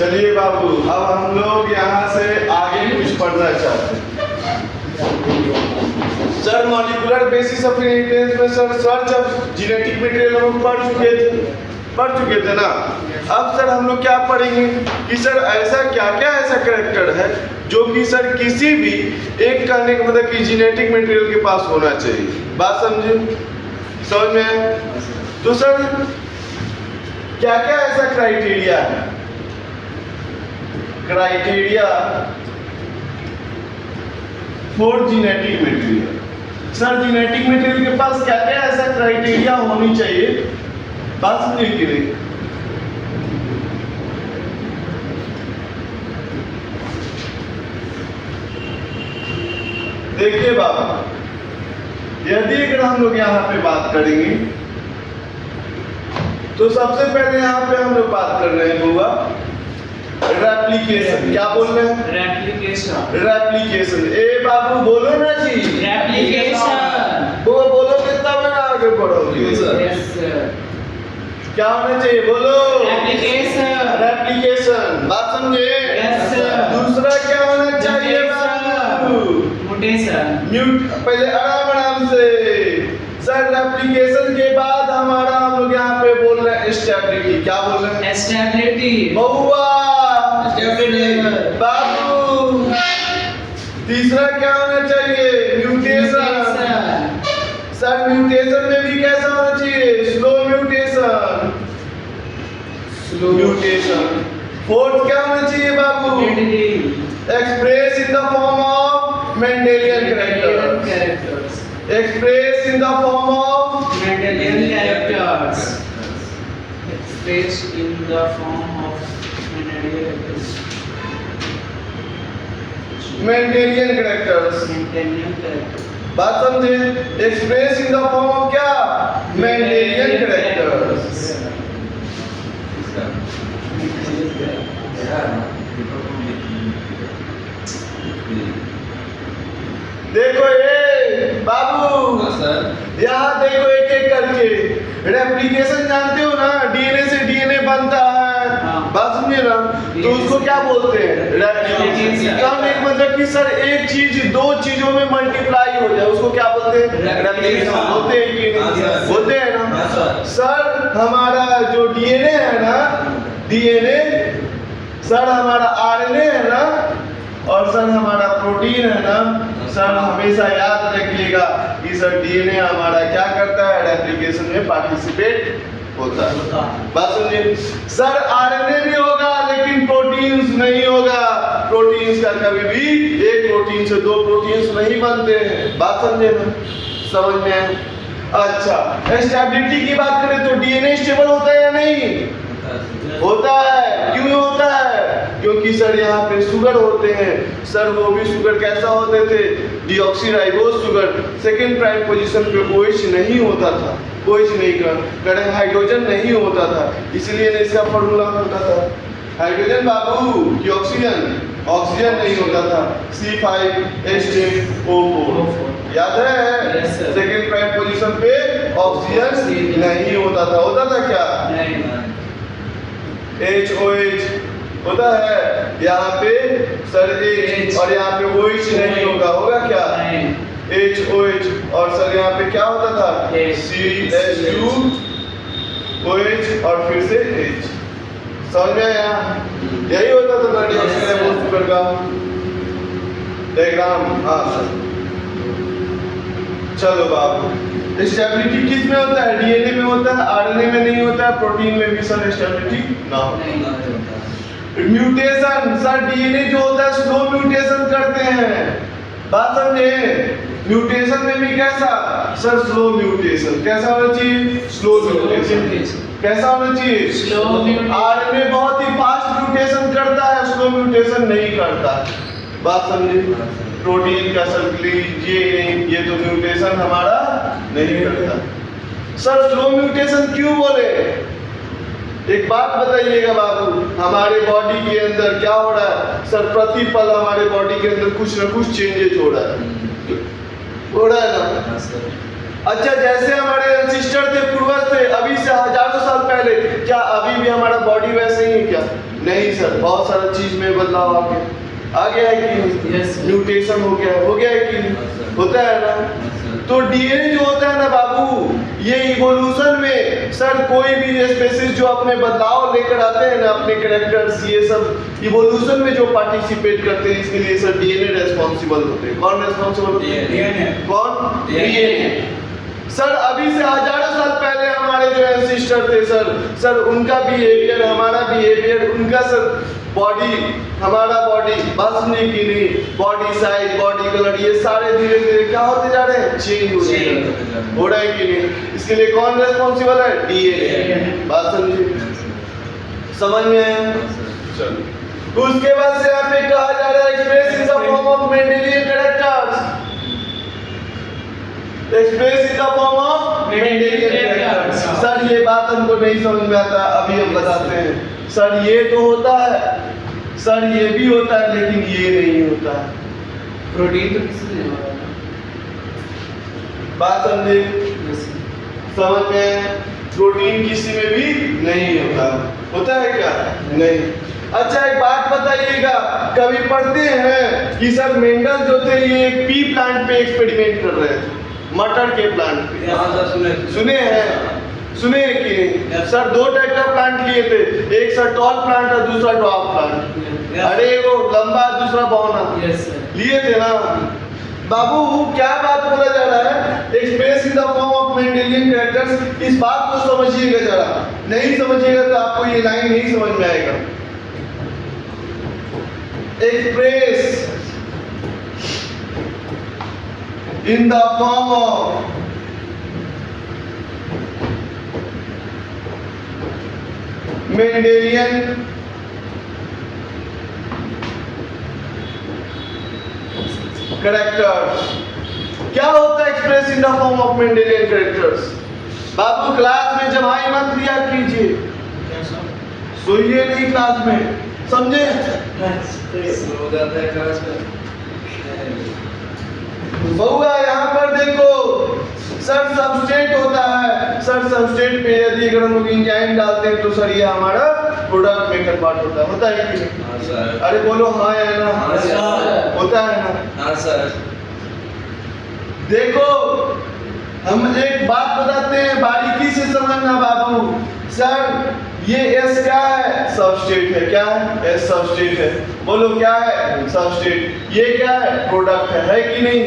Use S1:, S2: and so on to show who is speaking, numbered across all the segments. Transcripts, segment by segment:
S1: चलिए बाबू, अब हम लोग यहाँ से आगे कुछ पढ़ना चाहते हैं। Sir molecular basis of inheritance में sir search of genetic material हम लोग पढ़ चुके थे ना। अब सर हम लोग क्या पढ़ेंगे कि सर ऐसा क्या क्या ऐसा कैरेक्टर है जो कि सर किसी भी एक कहने का मतलब कि जेनेटिक मटेरियल के पास होना चाहिए। बात समझे, समझ में आया? तो सर क्या क्या ऐसा क्राइटेरिया है, criteria for genetic material. Sir genetic material के पास क्या क्या ऐसा क्राइटेरिया होनी चाहिए, बात समझे कि नहीं? देखिए बाबा, यदि अगर हम लोग यहाँ पे बात करेंगे तो सबसे पहले यहाँ पे हम लोग बात कर रहे हैं बुआ रेप्लिकेशन। क्या बोल रहे हैं?
S2: रेप्लिकेशन।
S1: रेप्लिकेशन। ए बाबू बोलो ना जी,
S2: रेप्लिकेशन।
S1: बुआ बोलो कितना में आगे बढ़ोगे?
S2: Yes sir.
S1: क्या होना चाहिए बोलो?
S2: रेप्लिकेशन।
S1: रेप्लिकेशन। बात समझे?
S2: Yes sir.
S1: दूसरा क्या होना चाहिए बाबू?
S2: म्यूटेशन।
S1: पहले आराम से सर रेप्लिकेशन के बाद हमारा हम लोग यहाँ पे बोल रहे हैं स्टेबिलिटी। क्या बोल रहे हैं?
S2: स्टेबिलिटी।
S1: बहुआ
S2: स्टेबिलिटी।
S1: बाबू तीसरा क्या होना चाहिए? म्यूटेशन। सर म्यूटेशन में भी कैसा होना चाहिए? Slow mutation. Slow mutation. Fourth क्या होना चाहिए बाबू? Express in the form of Mendelian characters. Expressed in the form of
S2: Mendelian characters. Expressed in the form of Mendelian characters.
S1: Mendelian characters.
S2: Mendelian characters.
S1: बात समझे? Expressed in the form of क्या? Mendelian characters. देखो ये बाबू, यहाँ देखो एक एक करके रेप्लिकेशन जानते हो ना, डीएनए से डीएनए बनता है। बात समझे ना? तो उसको क्या बोलते हैं? रेप्लिकेशन। एक मतलब कि सर एक चीज दो चीजों में मल्टीप्लाई हो जाए, उसको क्या बोलते हैं? रेप्लिकेशन। बोलते हैं कि नहीं? बोलते हैं ना? सर हमारा जो डीएनए है ना, डीएनए सर हमारा आरएनए है ना, और सर हमारा प्रोटीन है ना, सर हमेशा याद रखिएगा कि सर डीएनए हमारा क्या करता है? रेप्लिकेशन में पार्टिसिपेट होता है। बात समझिए? सर आरएनए भी होगा लेकिन प्रोटीन्स नहीं होगा। प्रोटीन्स का कभी भी एक प्रोटीन से दो प्रोटीन्स नहीं बनते हैं। बात समझे ना? समझ में आए? अच्छा, स्टेबिलिटी की बात करें तो डीएनए स्टेबल होता है या नहीं होता है? क्यों होता है? क्योंकि सर यहाँ पे शुगर होते हैं। सर वो भी शुगर कैसा होते थे? Deoxyribose sugar. Second prime position पे OH नहीं होता था, OH नहीं कर हाइड्रोजन नहीं होता था, इसलिए इसका फॉर्मूला होता था हाइड्रोजन बाबू कि ऑक्सीजन नहीं होता था, C5H10O4। याद है? सेकंड प्राइम पोजीशन पे ऑक्सीजन नहीं होता था। होता था क्या? HOH होता है यहाँ पे सर H, और यहाँ पे OH नहीं होगा, होगा क्या? HOH। और सर यहाँ पे क्या होता था? CH2OH और फिर से H। समझ में आया? यही होता था डीऑक्सीराइबोज शुगर का डायग्राम। हाँ सर, चलो बाबू, स्टेबिलिटी किस में होता है? डीएनए में होता है, आरएनए में नहीं होता है, प्रोटीन में भी सर स्टेबिलिटी ना हो। म्यूटेशन, सर डीएनए जो होता है स्लो म्यूटेशन करते हैं। बात समझे? म्यूटेशन में भी कैसा? Sir slow mutation. कैसा होना चाहिए? Slow mutation. कैसा होना चाहिए?
S2: Slow mutation.
S1: आरएनए बहुत ही फास्ट म्यूटेशन करता है, स्लो म्यूटेशन नहीं करता। बात समझे? प्रोटीन का सर लीजिए, ये तो म्यूटेशन हमारा नहीं करता। सर स्लो म्यूटेशन क्यों बोले? एक बात बताइएगा बाबू, हमारे बॉडी के अंदर क्या हो रहा है? सर प्रतिपल हमारे बॉडी के अंदर कुछ ना कुछ चेंजेस हो रहा है ना? अच्छा, जैसे हमारे एंसेस्टर थे, पूर्वज थे, अभी से हजारों साल पहले, क्या अभी भी हमारा बॉडी वैसे ही है क्या? नहीं सर, बहुत सारा चीज में बदलाव आ गया है कि नहीं?
S2: Yes, sir.
S1: म्यूटेशन हो गया है कि नहीं?
S3: Yes, sir.
S1: होता है ना। तो डीएनए जो होता है ना बाबू, ये इवोल्यूशन में सर कोई भी स्पेसीज जो अपने बदलाव लेकर आते हैं ना, अपने कैरेक्टर्स, ये सब इवोल्यूशन में जो पार्टिसिपेट करते हैं, इसके लिए सर डीएनए रेस्पॉन्सिबल होते हैं। कौन रेस्पॉन्सिबल होते हैं?
S3: DNA.
S1: कौन?
S3: DNA.
S1: सर अभी से हजारों साल पहले हमारे जो एंसिस्टर थे सर उनका बिहेवियर, हमारा बिहेवियर, उनका सर बॉडी, हमारा बॉडी, बात सुनिए कि नहीं, बॉडी साइज, बॉडी कलर, ये सारे धीरे धीरे क्या होते जा रहे हैं? चेंज हो रहा है कि नहीं? इसके लिए कौन रेस्पॉन्सिबल है? डीएनए। बात समझिए, समझ में आया? चलो, उसके बाद से यहाँ पे कहा जा रहा है express in the form of Mendelian characters. Express in the form of Mendelian characters. Sir ये बात हमको नहीं समझ में आता, अभी हम बताते हैं। सर ये तो होता है, सर ये भी होता है, लेकिन ये नहीं होता है।
S2: प्रोटीन तो किसी नहीं होगा।
S1: बात समझे?
S2: Yes, sir.
S1: समझ में? प्रोटीन किसी में भी नहीं होता। होता है क्या? नहीं। अच्छा एक बात बताइएगा, कभी पढ़ते हैं कि सर मेंडल जो थे ये पी प्लांट पे एक्सपेरिमेंट कर रहे थे, मटर के प्लांट पे।
S3: हाँ सर,
S1: सुने हैं? सुने हैं कि नहीं?
S3: Yes.
S1: सर 2 टाइप का प्लांट लिए थे, एक सर टॉल प्लांट और दूसरा ड्वार्फ प्लांट।
S3: Yes.
S1: अरे वो लंबा, दूसरा बौना,
S2: Yes, sir.
S1: लिए थे ना बाबू। क्या बात बोला जा रहा है? Express in the form of Mendelian characters. इस बात को समझिएगा जरा, नहीं समझिएगा तो आपको ये लाइन नहीं समझ में आएगा। Express in the form of Mendelian characters. क्या होता है express in the form of Mendelian characters? Babu class में जमाई मत लिया कीजिए, सोइए नहीं क्लास में, समझे?
S3: हो जाता है क्लास में।
S1: बहुआ यहाँ पर देखो, सर सबस्ट्रेट होता है। सर सबस्ट्रेट पे यदि अगर हम लोग एंजाइम डालते हैं तो सर ये हमारा प्रोडक्ट में कन्वर्ट होता है कि नहीं?
S3: हाँ सर।
S1: अरे बोलो हाँ या ना?
S3: हाँ सर।
S1: होता है ना?
S3: हाँ सर।
S1: देखो हम एक बात बताते हैं, बारीकी से समझना बाबू। सर ये एस क्या है? सबस्ट्रेट है। क्या है? एस सबस्ट्रेट है। बोलो क्या है? सबस्ट्रेट। ये क्या है? प्रोडक्ट है कि नहीं?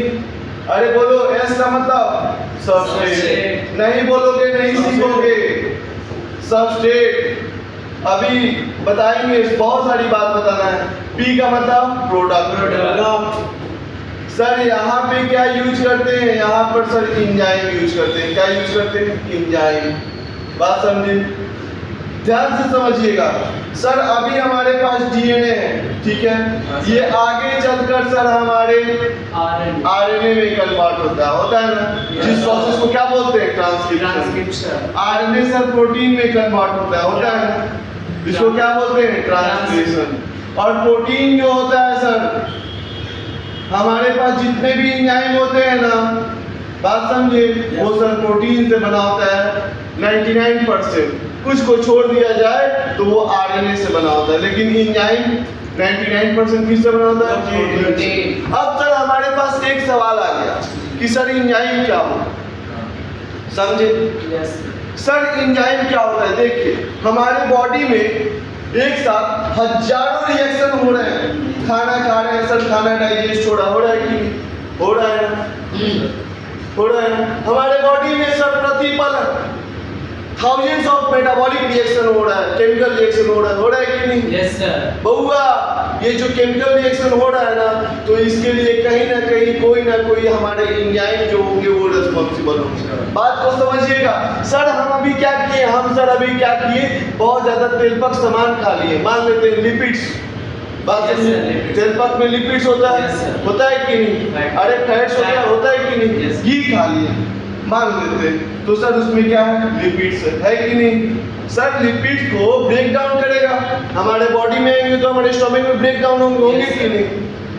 S1: अरे बोलो एस का मतलब सबस्ट्रेट। नहीं बोलोगे नहीं सीखोगे। सबस्ट्रेट अभी बताएंगे, बहुत सारी बात बताना है। पी का मतलब प्रोडक्ट। सर यहाँ पे क्या यूज करते हैं? यहाँ पर सर एंजाइम यूज करते हैं। क्या यूज करते हैं? एंजाइम। बात समझे? ध्यान से समझिएगा। सर अभी हमारे पास डीएनए है, ठीक है? ये आगे चलकर सर हमारे आरएनए में कन्वर्ट होता है ना? जिस प्रोसेस को क्या बोलते हैं? ट्रांसक्रिप्शन। आरएनए सर प्रोटीन में कन्वर्ट होता है ना? इसको क्या बोलते हैं? ट्रांसलेशन। और प्रोटीन जो होता है सर, हमारे पास जितने भी एंजाइम होते हैं ना, बात समझे, वो सर प्रोटीन से बना होता है 99%। कुछ को छोड़ दिया जाए तो वो आरएनए से बना होता है, लेकिन एंजाइम 99% किससे बना होता है? प्रोटीन। अब सर हमारे पास एक सवाल आ गया कि सर एंजाइम क्या होता है? समझे? सर एंजाइम क्या होता है? देखिए हमारे बॉडी में एक साथ हजारों रिएक्शन हो रहे हैं। खाना खा रहे हैं सर, खाना डाइजेस्ट हो रहा है कि नहीं? हो रहा है ना? हो रहा है। हमारे बॉडी में सर प्रतिपल थाउजेंड्स ऑफ मेटाबॉलिक रिएक्शन हो रहा है, केमिकल रिएक्शन हो रहा है कि नहीं?
S2: Yes sir.
S1: बहुआ ये जो केमिकल रिएक्शन हो रहा है ना, तो इसके लिए कहीं ना कहीं कोई ना कोई हमारे एंजाइम जो होंगे वो रिस्पॉन्सिबल होंगे। बात को समझिएगा। सर हम अभी क्या किए? बहुत ज्यादा तेलपक सामान खा लिए, मान लेते हैं लिपिड्स। बात
S2: Yes,
S1: समझिए,
S2: sir, lipids.
S1: तेलपक में लिपिड्स होता है,
S2: Yes, sir.
S1: होता है कि नहीं?
S2: Right.
S1: अरे फैट्स होता है कि नहीं?
S2: Yes.
S1: घी खा लिए, मान लेते हैं, तो सर उसमें क्या है? लिपिड्स है कि नहीं? सर लिपिड्स को ब्रेक डाउन करेगा, हमारे बॉडी में आएंगे तो हमारे स्टमक में ब्रेक डाउन होंगे कि नहीं?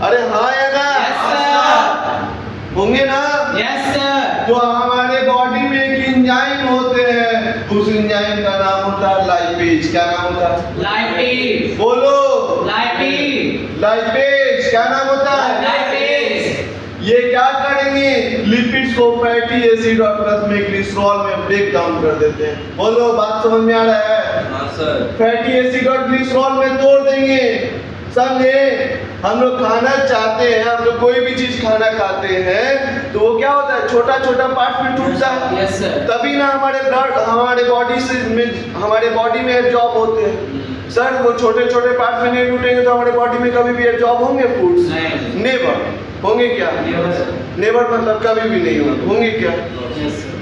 S1: अरे हाँ या ना? होंगे ना?
S2: Yes sir.
S1: तो हमारे बॉडी में एक एंजाइम होते हैं, उस एंजाइम का नाम होता है लाइपेज। क्या नाम होता है?
S2: लाइपेज।
S1: बोल लाइपेज क्या नाम होता है?
S2: लाइपेज।
S1: ये क्या करेंगे? लिपिड्स को फैटी एसिड और प्लस में ग्लिसरॉल में ब्रेक डाउन कर देते हैं। बोलो बात समझ में आ रहा है?
S3: हाँ सर।
S1: फैटी एसिड और ग्लिसरॉल में तोड़ देंगे, समझे? हम लोग खाना चाहते हैं, हम लोग कोई भी चीज खाना खाते हैं तो वो क्या होता है, छोटा छोटा पार्ट में टूटता है।
S2: Yes sir.
S1: तभी ना हमारे ब्लड हमारे बॉडी में एब्जॉर्ब होते हैं। सर वो छोटे छोटे पार्ट में नहीं टूटेंगे तो हमारे बॉडी में कभी भी एब्जॉर्ब होंगे फूड्स?
S2: नहीं।
S1: नेवर होंगे क्या? नेवर मतलब कभी भी नहीं होंगे क्या?
S2: Yes sir.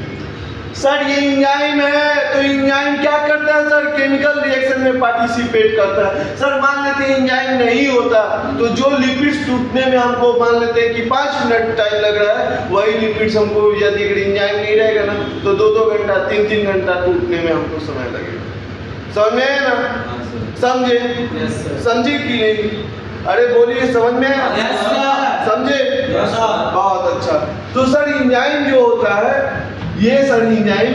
S1: सर ये एंजाइम है, तो एंजाइम क्या करता है सर? केमिकल रिएक्शन में पार्टिसिपेट करता है। सर मान लेते हैं एंजाइम नहीं होता तो जो लिपिड्स टूटने में हमको मान लेते हैं कि 5 मिनट टाइम लग रहा है, वही लिपिड्स हमको यदि एंजाइम नहीं रहेगा ना तो 2-2 घंटा 3-3 घंटा टूटने में हमको समय लगेगा। समझ में आया ना?
S3: हाँ सर।
S1: समझे?
S2: Yes sir.
S1: समझे कि नहीं? अरे बोलिए, समझ में आया?
S2: Yes sir.
S1: समझे?
S3: Yes sir.
S1: बहुत अच्छा। तो सर एंजाइम जो होता है, ये सर एंजाइम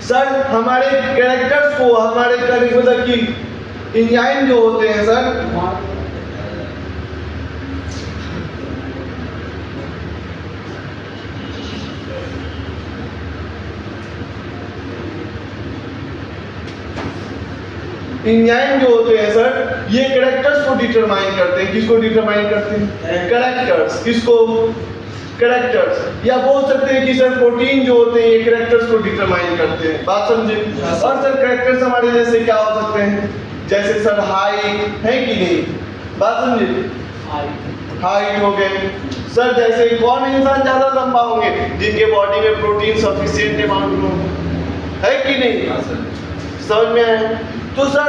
S1: सर हमारे कैरेक्टर्स को हमारे मतलब कि एंजाइम जो होते हैं सर, एंजाइम जो होते हैं सर, ये कैरेक्टर्स को डिटरमाइन करते हैं। किसको डिटरमाइन करते हैं? कैरेक्टर्स। किसको? कैरेक्टर्स। या बोल सकते हैं कि सर प्रोटीन जो होते हैं ये कैरेक्टर्स को डिटरमाइन करते हैं। बात समझे? और सर कैरेक्टर्स हमारे जैसे क्या हो सकते हैं? जैसे सर हाइट है कि नहीं? बात समझे? हाइट हो गए सर। जैसे कौन इंसान ज्यादा लंबा होंगे? जिनके बॉडी में प्रोटीन सफिशिएंट अमाउंट में हो, है कि नहीं?
S3: हाँ सर।
S1: समझ में आया? तो सर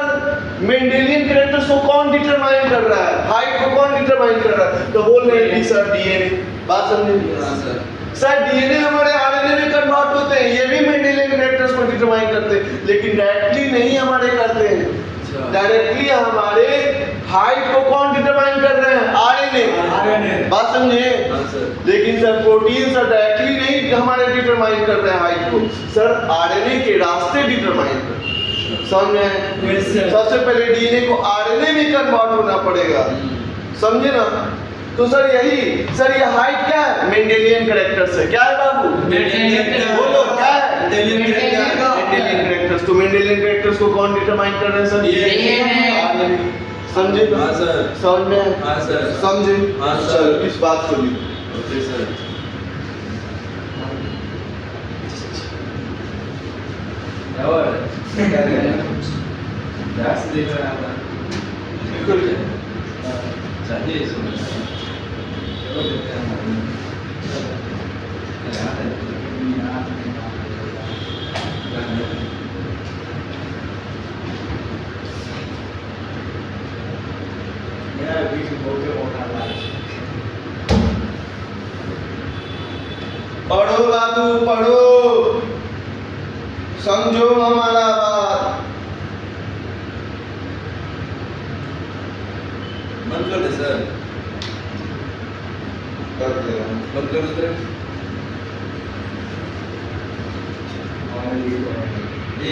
S1: मेंडेलियन कैरेक्टर्स को कौन डिटरमाइन कर रहा है? हाइट को कौन डिटरमाइन कर रहा है? तो बोल रहे हैं कि सर डीएनए। बात समझे?
S3: हाँ सर।
S1: सर डीएनए हमारे आरएनए में कन्वर्ट होते हैं, ये भी मेंडेलियन कैरेक्टर्स को डिटरमाइन करते हैं, लेकिन डायरेक्टली नहीं हमारे करते हैं।
S3: अच्छा।
S1: डायरेक्टली हमारे हाइट को कौन डिटरमाइन कर रहे हैं? आरएनए। बात समझे?
S3: हाँ सर।
S1: लेकिन सर प्रोटीन सर डायरेक्टली नहीं हमारे डिटरमाइन कर रहे हैं हाइट को, सर आरएनए के रास्ते डिटरमाइन कर रहे हैं। समझ में आया?
S2: Yes, sir.
S1: सबसे पहले डीएनए को आरएनए में कन्वर्ट होना पड़ेगा, समझे ना? तो सर यही सर ये हाइट क्या है? मेंडेलियन कैरेक्टर्स है। क्या है बाबू?
S2: मेंडेलियन।
S1: बोलो क्या है?
S2: Mendelian
S1: characters. तो मेंडेलियन कैरेक्टर्स को कौन डिटरमाइन कर रहे हैं सर?
S2: DNA।
S1: समझे?
S3: हाँ सर।
S1: समझ में आया?
S3: हाँ सर।
S1: समझे?
S3: हाँ सर।
S1: चलो इस बात को लिखो।
S3: Okay sir. ध्यान से देख रहे हैं आप।
S1: बिल्कुल।
S3: चाहिए इसमें। चलो देखते हैं हम।
S1: पढ़ो बाबू पढ़ो, समझो हमारा बात।
S3: बंद कर दे सर।
S1: कर दे।
S3: बंद कर दे।